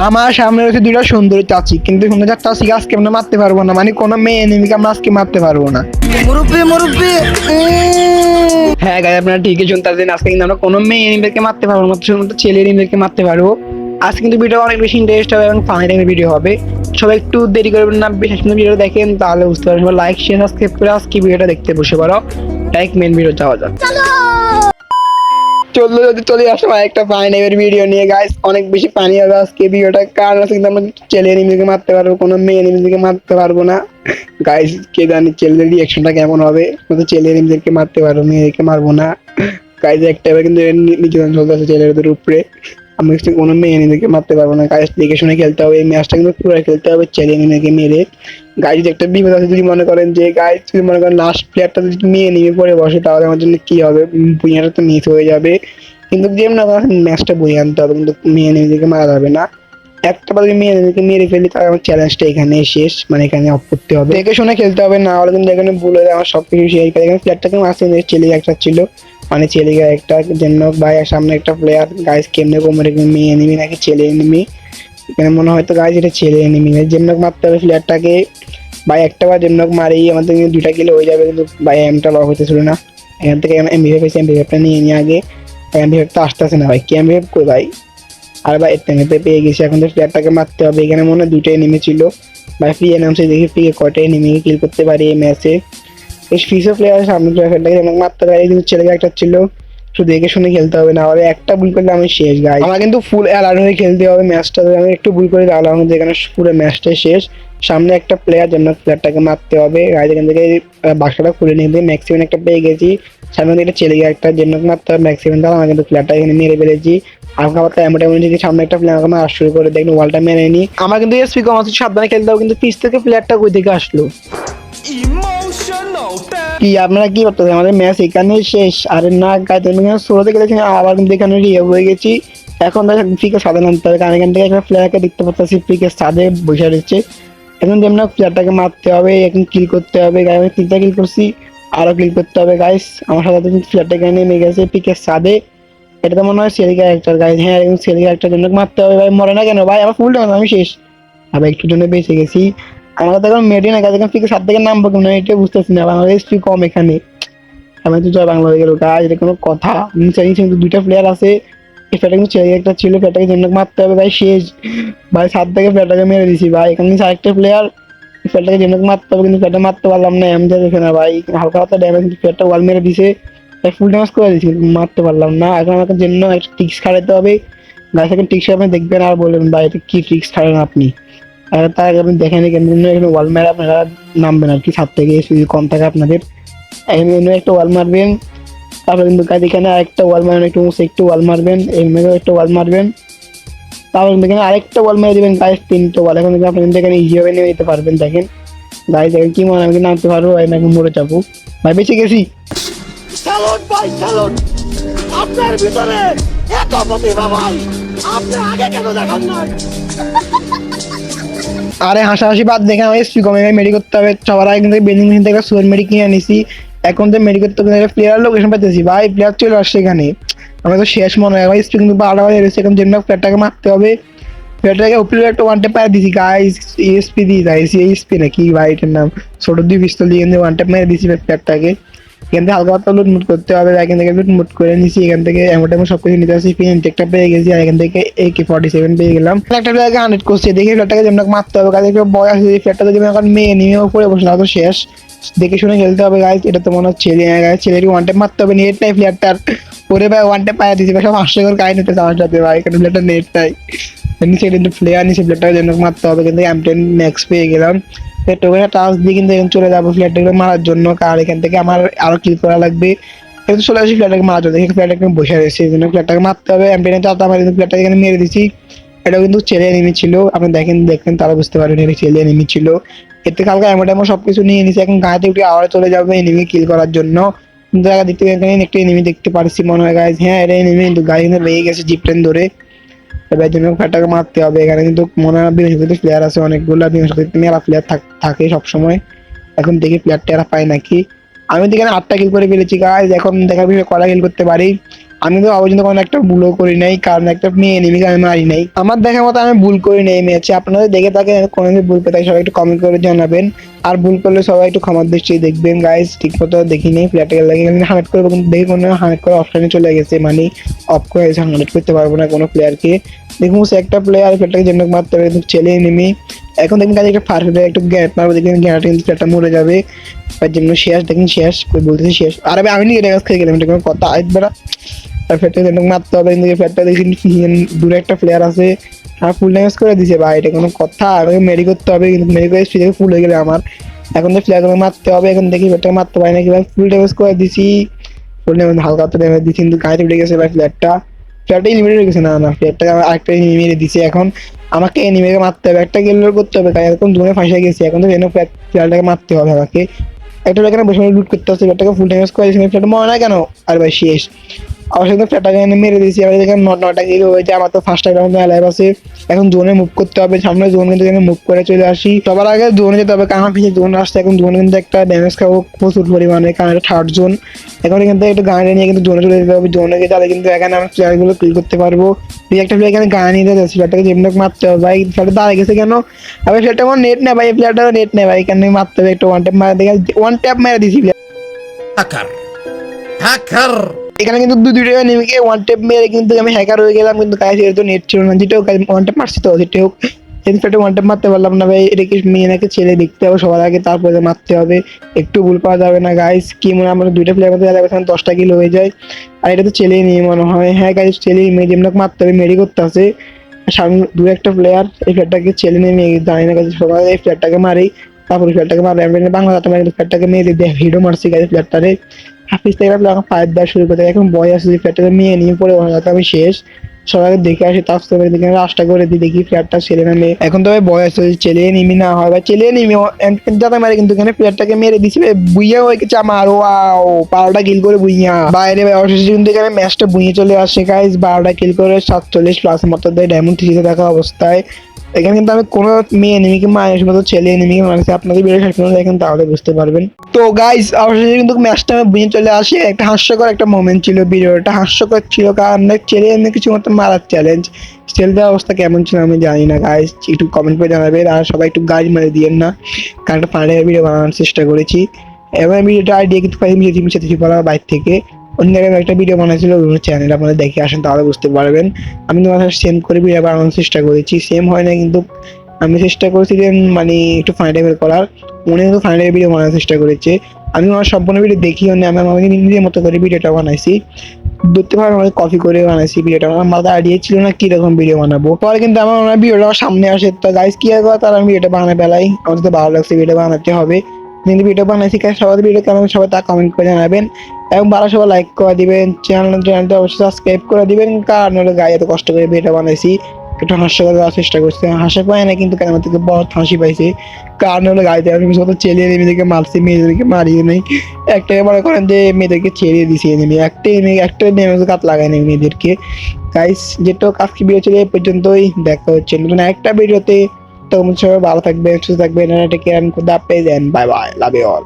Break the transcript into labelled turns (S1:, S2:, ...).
S1: আমার সামনে রয়েছে দুইটা সুন্দরী চাচি, কিন্তু সুন্দর চাচি আজকে আমরা মারতে পারবো না, মানে কোনো মেয়ে এনিমিকে আমরা আজকে মারতে পারবো না।
S2: মুরব্বি মুরব্বি
S1: হ্যাঁ গাইস, আপনারা ঠিকই শুনতেছেন, আজকে কিন্তু আমরা কোনো মেয়ে এনিমিকে মারতে পারবো না, শুধুমাত্র ছেলে এনিমিকে মারতে পারবো। আজকে কিন্তু ভিডিও অনেক বেশি ইন্টারেস্ট হবে এবং ফানি টাইপের ভিডিও হবে। সবাই একটু দেরি করবেন না, বিশেষ করে ভিডিও দেখেন তাহলে বুঝতে পারবেন। সবাই লাইক শেয়ার সাবস্ক্রাইব করে আজকে ভিডিওটা দেখতে বসে পড়ো। লাইক মেন ভিডিও যাওয়া যাক। চলে আসলাম একটা ফানি টাইপের ভিডিও নিয়ে গাইস, অনেক বেশি ফানি হবে আজকে ভিডিওটা, কারণ আজকে কিন্তু আমরা ছেলে এনিমিকে মারতে পারবো, কোনো মেয়ে এনিমিকে মারতে পারবো না। গাইস কে জানি ছেলেদের রিঅ্যাকশনটা কেমন হবে, আমরা ছেলে এনিমিদেরকে মারতে পারবো, মেয়েদেরকে মারবো না। গাইস একটা এবার কিন্তু নির্যাতন চলতেছে ছেলেদের উপরে, আমি কোনো মেয়ে এনিমিকে মারতে পারবো না। গাইস দেখে শুনে খেলতে হবে, এই ম্যাচটা কিন্তু পুরো খেলতে হবে ছেলে এনিমিকে মেরে। গাইস একটা বিপদ আছে, যদি মনে করেন যে গাইস যদি মনে করেন লাস্ট প্লেয়ারটা যদি মেয়ে এনিমি পড়ে বসে তাহলে আমার জন্য কি হবে, ভুঁইয়াটা তো মিস হয়ে যাবে। কিন্তু যেমন না ম্যাচটা বই আনতে হবে, কিন্তু মেয়ে এনিমিকে মারা যাবে না। একটা বার মেয়ে এনিমিকে মেরে ফেলি তাহলে আমার চ্যালেঞ্জটা এখানে শেষ, মানে এখানে অফ করতে হবে, দেখে শুনে খেলতে হবে, না হলে কিন্তু এখানে ভুল হয়ে আমার সবকিছু শেষ। এখানে প্লেয়ারটাকে মারছে ছেলে একটা ছিল, মানে ছেলে একটা জন্য ভাই সামনে একটা প্লেয়ার। গাইস কেমনে কোমরে মেয়ে এনিমি নাকি ছেলে এনিমি, এখানে মনে হয় তো গাইস এটা ছেলে এনিমি, জন্য মারতে হবে প্লেয়ারটাকে। ভাই একটা বার জন্য মারি আমাদের কিন্তু দুইটা কিলো হয়ে যাবে, কিন্তু ভাই এমটা লক হতেছিল না। এখান থেকে এমবিএফ এসে এমবিএফটা নিয়ে নিয়ে আগে, এমবিএফ তো আসতেছে না ভাই, কি এমবিএফ কই ভাই। আর ভাই এমবিএফ পেয়ে গেছি, এখন তো প্লেয়ারটাকে মারতে হবে। এখানে মনে হয় দুইটাই এনিমি ছিল ভাই, ফ্রি নামছে দেখি ফ্রি কয়টা এনিমিকে কিল করতে পারি এই ম্যাচে। এই ফিসো প্লেয়ার সামনে প্লেয়ারটাকে আমাকে মারতে পারি, কিন্তু ছেলেকে একটা ছিল, শুধু দেখে শুনে খেলতে হবে, না হলে একটা ভুল করলে আমি শেষ। গাই আমার কিন্তু ফুল অ্যালার্ট হয়ে খেলতে হবে ম্যাচটা, আমি একটু ভুল করে দাঁড়ালাম যেখানে পুরো ম্যাচটাই শেষ। সামনে একটা প্লেয়ার জন্য প্লেয়ারটাকে মারতে হবে। গাইজ এখান থেকে বাসাটা খুলে নিয়ে দিয়ে ম্যাক্সিমাম একটা পেয়ে গেছি, সামনে একটা ছেলে একটা জন্য মারতে হবে ম্যাক্সিমাম, তাহলে আমার কিন্তু প্লেয়ারটা এখানে মেরে ফেলেছি। হালকা পাতলা এমন থেকে সামনে একটা প্লেয়ার আমাকে মারা শুরু করে দেখুন, ওয়ালটা মেরে নি। আমার কিন্তু এসপি কম আছে, সাবধানে খেলতে হবে। কিন্তু পিছ থেকে প্লেয়ারটা কই থেকে আসলো, কি আপনারা কি করতেছেন, আমাদের ম্যাচ এখানে শেষ। আরে না গাইজ আমি ষোলোতে গেছি, আবার কিন্তু এখানে রিয়ে হয়ে গেছি। এখন ফ্রিকে সাদে নামতে হবে, কারণ এখান থেকে একটা প্লেয়ারকে দেখতে পাচ্ছি ফ্রিকে সাদে বসে রয়েছে। এখন যেমন প্লেয়ারটাকে মারতে হবে, এখন কিল করতে হবে। গাইজ আমি তিনটা কিল করছি, আরো কিল করতে হবে। গাইজ আমার সাথে প্লেয়ারটা এখানে নেমে গেছে পিকের সাদে, এটা তো মনে হয় সেরি ক্যারেক্টার। গাইজ হ্যাঁ এখন সেরি ক্যারেক্টার জন্য মারতে হবে। ভাই মরে না কেন ভাই, আমার ফুল ডাউন, আমি শেষ। আবার একটু জন্য বেঁচে গেছি। আমার তো এখন মেডি না, গাইজ এখন পিকে সাত থেকে নামবো কেন এটা বুঝতেছি না, আমার এসপি কম এখানে। আমি তো জয় বাংলা হয়ে গেল গাইজ, এটা কোনো কথা। নিচে কিন্তু দুইটা প্লেয়ার আছে, এই ফ্ল্যাটে কিন্তু ছেলে একটা ছিল, ফ্ল্যাটটাকে জন্য মারতে হবে। ভাই শেষ ভাই, সাত থেকে ফ্ল্যাটটাকে মেরে দিছি ভাই। এখানে নিচে আরেকটা প্লেয়ার, ফ্ল্যাটটাকে জন্য মারতে হবে, কিন্তু ফ্ল্যাটটা মারতে পারলাম না, এমন দেখে না ভাই, হালকা হালকা ড্যামেজ, কিন্তু ফ্ল্যাটটা ওয়াল মেরে দিছে, ফুল ড্যামেজ করে দিয়েছি, মারতে পারলাম না। এখন আমাকে জন্য একটা ট্রিক্স খাটাতে হবে। গাছ এখন ট্রিক্স আপনি দেখবেন আর বলবেন ভাই এটা কি ট্রিক্স খাটান আপনি। আর তার আগে আপনি দেখেন কেন এখানে ওয়াল মেরে আপনারা নামবেন আর কি, ছাদ থেকে যদি কম থাকে আপনাদের। এখানে একটা ওয়াল মারবেন, তারপরে কিন্তু গাছ এখানে আরেকটা ওয়াল মারবেন, একটু ওয়াল মারবেন, এখানেও একটা ওয়াল মারবেন, তারপর কিন্তু এখানে আরেকটা ওয়াল মেরে দেবেন। গাছ তিনটে ওয়াল, এখন কিন্তু আপনি কিন্তু এখানে ইজিভাবে নেমে যেতে পারবেন। দেখেন গাছ দেখেন কি মনে, আমি নামতে পারবো, আমি এখন মরে যাবো ভাই, বেঁচে গেছি।
S2: স্যালুট ভাই স্যালুট, আপনার ভিতরে এত প্রতিভা ভাই, আপনি আগে কেন দেখান না?
S1: আরে হাসাহাসি বাদ, দেখেন আমি এসপি কমে মেডি করতে হবে। সবার আগে কিন্তু বেন্ডিং মেশিন থেকে সুপার মেডি কিনে আনিছি, এখন তো মেডি করতে হবে। প্লেয়ার লোকেশন পাইতেছি ভাই, প্লেয়ার চলে আসছে এখানে, আমরা তো শেষ মনে হয়। এসপি কিন্তু বারোটা বাজে রয়েছে, এখন যেমন প্লেয়ারটাকে মারতে হবে। প্লেয়ারটাকে উপরে একটা ওয়ান ট্যাপ মেরে দিছি গাইস, এসপি দিয়ে যাইছি, এসপি নাকি ভাই এটার নাম, ছোট দুই পিস্তল দিয়ে ওয়ান ট্যাপ মেরে দিছি প্লেয়ারটাকে। এখান থেকে হালকা পাতলা লুটমুট করতে হবে, এখান থেকে লুটমুট করে নিছি, এখান থেকে এমন সবকিছু নিতে আসি। একটা পেয়ে গেছি, আর এখান থেকে AK-47 পেয়ে গেলাম। একটা প্লেয়ারকে 100 করছে, দেখি প্লেয়ারটাকে যেমন মারতে হবে। কাজে বয় আছে, প্লেয়ারটা যদি এখন মেয়ে নিয়ে উপরে বসে না তো শেষ। দেখে শুনে খেলতে হবে গাইজ, এটা তো মনে হচ্ছে ছেলে গাইজ, ছেলেকে ওয়ান ট্যাপ মারতে হবে, নেট নাই প্লেয়ারটার। ওরে ভাই ওয়ান ট্যাপ পায়ে দিয়েছি ভাই, সব হাস্যকর কাহিনী হতেছে আমার সাথে ভাই, কারণ প্লেয়ারটা নেট নাই। নিচে কিন্তু প্লেয়ার নিচে প্লেয়ারটাকে যেন মারতে হবে, কিন্তু M10 ম্যাক্স পেয়ে গেলাম। টোকেনটা টাচ দিয়ে কিন্তু এখন চলে যাবো প্লেয়ারটাকে মারার জন্য, কারণ এখান থেকে আমার আরো ক্লিক করা লাগবে। কিন্তু চলে আসি প্লেয়ারটাকে মারার জন্য, প্লেয়ারটাকে বসে রয়েছে, এই জন্য প্লেয়ারটাকে মারতে হবে। M10 চাপটা মারি, কিন্তু প্লেয়ারটাকে এখানে মেরে দিচ্ছি। এটা কিন্তু ছেলে এনিমি ছিল, আপনি দেখেন তারা বুঝতে পারবেন এটা ছেলে এনিমি ছিল। এর থেকে হালকা এমন সবকিছু নিয়ে নিয়েছি, এখন গায়ে উঠে আবার চলে যাবে এনিমি কিল করার জন্য। কিন্তু দেখতে একটা এনিমি দেখতে পারছি মনে হয় গাইজ, হ্যাঁ এটা এনিমি, কিন্তু গাড়ি কিন্তু লেগে গেছে জিপটেন ধরে। এবার জন্য ফ্ল্যাটটাকে মারতে হবে। এখানে কিন্তু মনে হয় বৃহস্পতি প্লেয়ার আছে অনেকগুলো, বৃহস্পতি মেলা প্লেয়ার থাকে সবসময়। এখন দেখি প্লেয়ারটা এরা পায় নাকি। আমি তো এখানে 8টা কিল করে ফেলেছি গাইজ, এখন দেখার বিষয়ে কটা কিল করতে পারি। আমি তো অবশ্যই কোনো একটা ভুলও করি নাই, কারণ একটা মেয়ে এনিমিকে আমি মারি নাই। আমার দেখার মতো আমি ভুল করি নাই এই ম্যাচে। আপনাদের দেখে থাকে কোনো ভুল পেতে সবাই একটু কমেন্ট করে জানাবেন। আর ভুল করলে সবাই একটু ক্ষমার দৃষ্টি দেখবেন গাইস। ঠিক মতো দেখিনি প্লেয়ারটাকে লাগে হান্ড্রেড করে দেখি কোনো হান্ড্রেড করে অপশানে চলে গেছে, মানে অফ করে গেছে, হান্ড্রেড করতে পারবো না কোনো প্লেয়ারকে। দেখুন সে একটা প্লেয়ার প্লেয়ারটাকে যেন মারতে হবে, কিন্তু ছেলে এনিমি। এখন দেখুন কাজে একটা ফার্স্ট একটু গ্যাপ মারবো, দেখবেন গ্যারাটি কিন্তু প্লেয়ারটা মরে যাবে। তার জন্য শেষ দেখুন, শেষ কই বলতেছি শেষ। আর আমি নিজে কাছ খেয়ে গেলাম, এটা কোনো কথা আসবে না। আর ফ্ল্যাটটা যেন মারতে হবে, কিন্তু ফ্ল্যাটটা দেখি দূরে একটা প্লেয়ার আছে আর ফুল ড্যামেজ করে দিছে ভাই, এটা কোনো কথা? আমাকে মেরি করতে হবে, কিন্তু মেরি করে স্পিড ফুল হয়ে গেলে আমার। এখন তো প্লেয়ারগুলো মারতে হবে, এখন দেখি ফ্ল্যাটটাকে মারতে পারি নাকি ভাই। ফুল ড্যামেজ করে দিছি, ফুল ড্যামেজ হালকা তো ড্যামেজ দিচ্ছি, কিন্তু গায়ে উঠে গেছে ভাই ফ্ল্যাটটা। ফ্ল্যাটটা লিমিটেড হয়ে গেছে, না না ফ্ল্যাটটাকে আরেকটা মেরে দিছে। এখন আমাকে এনিমিকে মারতে হবে, একটা গেল করতে হবে, কারণ এখন জোনে ফাঁসে গেছি। এখন তো যেন ফ্ল্যাটটাকে মারতে হবে আমাকে। একটা এখানে বসে লুট করতে হচ্ছে, ফ্ল্যাটটাকে ফুল ড্যামেজ করে দিয়েছি, ফ্ল্যাট মরে না কেন? আর ভাই শেষ। আমার সাথে ফ্ল্যাটটাকে এনে মেরে দিয়েছি। এবার দেখেন নটা কিলো হয়েছে, আমার তো ফার্স্ট টাইম লাইভ আছে। এখন জোনে মুভ করতে হবে, সামনে জোন কিন্তু এখানে মুভ করে চলে আসি। সবার আগে জোনে যেতে হবে, কারণ পিছিয়ে জোন আসছে। এখন জোনে কিন্তু একটা ড্যামেজ খাবো প্রচুর পরিমাণে, কারণ এটা থার্ড জোন। এখন কিন্তু একটু গাড়ি নিয়ে কিন্তু জোনে চলে যেতে হবে। জোনে গিয়ে তাহলে কিন্তু এখানে আমি প্লেয়ারগুলো কিল করতে পারবো। এই একটা প্লেয়ার এখানে গাড়ি নিয়ে যাচ্ছে, ফ্ল্যাটটাকে যেমন মারতে হবে ভাই। ফ্ল্যাটটা দাঁড়িয়ে গেছে কেন? আবার ফ্ল্যাটটা আমার নেট নেই ভাই, এই প্লেয়ারটাও নেট নেই ভাই, এখানে মারতে হবে। একটু ওয়ান ট্যাপ মারা দেখে ওয়ান ট্যাপ মেরে দিছি।
S2: হ্যাকার হ্যাকার
S1: এখানে কিন্তু দুইটা নেমে ওয়ান টেপ মেরে কিন্তু আমি হ্যাকার হয়ে গেলাম, কিন্তু গাইস এর তো নেট ছিল না। যেটাও ওয়ান টেপ মারছি তো, যেটাও ইনফ্যাক্ট ওয়ান টেপ মারতে পারলাম না ভাই। এটা কি মেয়ে নাকি ছেলে দেখতে হবে সবার আগে, তারপরে মারতে হবে। একটু ভুল পাওয়া যাবে না গাইস। কি মনে হয় আমরা দুইটা প্লেয়ার মধ্যে 10টা কিলো হয়ে যায়। আর এটা তো ছেলে নিয়ে মনে হয়, হ্যাঁ গাইস ছেলে মেয়ে যেমন মারতে হবে, মেরি করতে আছে। সামনে দু একটা প্লেয়ার এই ফ্ল্যাটটাকে ছেলে নিয়ে মেয়ে জানি না গাইস, সবাই এই ফ্ল্যাটটাকে মারি। তারপরে ফ্ল্যাটটাকে মারে, আমি বাংলা ফ্ল্যাটটাকে মেরে দিয়ে হিডো মারছি গাইস ফ্ল্যাটটারে। হাফিজ থেকে আপনার ফাইভ দেওয়া শুরু করতে, এখন বয় আছে ফ্ল্যাটটাকে মেয়ে নিয়ে পরে আমি শেষ। সবাই দেখে আসি, তার সাথে দেখে রাস্তা করে দিই, দেখি ফ্ল্যাটটা ছেলে না মেয়ে। এখন তো ভাই বয় আছে, ছেলে নিমি না হয় বা ছেলে নিমি যাতে মারে, কিন্তু এখানে ফ্ল্যাটটাকে মেরে দিছি ভাই। বুইয়া হয়ে গেছে আমার, ওয়াও 12টা কিল করে বুইয়া বাইরে ভাই। অবশেষে কিন্তু এখানে ম্যাচটা বুইয়ে চলে আসে গাইস। 12টা কিল করে 47 প্লাস মতো দেয় ডায়মন্ড 3 থাকা অবস্থায়। এখানে কিন্তু আমি কোনো মেয়ে এনিমিকে মারিনি, মতো ছেলে এনিমিকে মারছি। আপনাদের ভিডিও শেষ পর্যন্ত দেখেন, তাহলে বুঝতে পারবেন। তো গাইস অবশেষে কিন্তু ম্যাচটা আমি বুঝে চলে আসি। একটা হাস্যকর একটা মোমেন্ট ছিল, ভিডিওটা হাস্যকর ছিল, কারণ ছেলে এমনি কিছু মতো মারার চ্যালেঞ্জ। ছেলেদের অবস্থা কেমন ছিল আমি জানি না গাইস, একটু কমেন্ট করে জানাবেন। আর সবাই একটু গাইড মেরে দিয়েন না, কারণ একটা ফাইনাল ভিডিও বানানোর চেষ্টা করেছি। এবং ভিডিওটা আইডিয়া কিন্তু পাইছি মিশে বাইর থেকে। অন্য জায়গায় একটা ভিডিও বানাইছিল ওই চ্যানেল, আপনারা দেখে আসেন তাহলে বুঝতে পারবেন। আমি তোমার সাথে সেম করে ভিডিও বানানোর চেষ্টা করেছি, সেম হয় না কিন্তু আমি চেষ্টা করেছি যে মানে একটু ফাইনাল করার। মনে কিন্তু ফাইনাল ভিডিও বানানোর চেষ্টা করেছে। আমি আমার সম্পূর্ণ ভিডিও দেখিও না, আমি আমাকে নিজের মতো করে ভিডিওটা বানাইছি। ধরতে পারো আমি কপি করে বানাইছি ভিডিওটা, আমার মাথায় আইডিয়া ছিল না কিরকম ভিডিও বানাবো। পরে কিন্তু আমার ভিডিওটা সামনে আসে, তো গাইস কি আর তার আমি ভিডিওটা বানাতে বেলাই আমার তো ভালো লাগছে, ভিডিও বানাতে হবে। কিন্তু ভিডিও বানাইছি, সবাই ভিডিও কেমন সবাই তা কমেন্ট করে জানাবেন। এবং ভালো সবাই লাইক করে দিবেন, চ্যানেলটা অবশ্যই সাবস্ক্রাইব করে দিবেন, কারণ হলো গায়ে এত কষ্ট করে ভিডিও বানাইছি। একটু হাস্যকর দেওয়ার চেষ্টা করছে, হাসা পায় না কিন্তু কেন থেকে বহুত হাসি পাইছে। কারণ হলো গাড়িতে আমি শুধু ছেলে মেয়েদেরকে মারছি, মেয়েদেরকে মারিয়ে নেই। একটাকে মনে করেন যে মেয়েদেরকে ছেড়ে দিছি এনিমি, একটা নেমে কাত লাগাই নেই মেয়েদেরকে। গাইস যেটা আজকে ভিডিও ছিল এই পর্যন্তই, দেখা হচ্ছে নতুন একটা ভিডিওতে। তো সবাই ভালো থাকবেন, সুস্থ থাকবেন, টেক কেয়ার, খুদা হাফেজ, bye bye, love you all.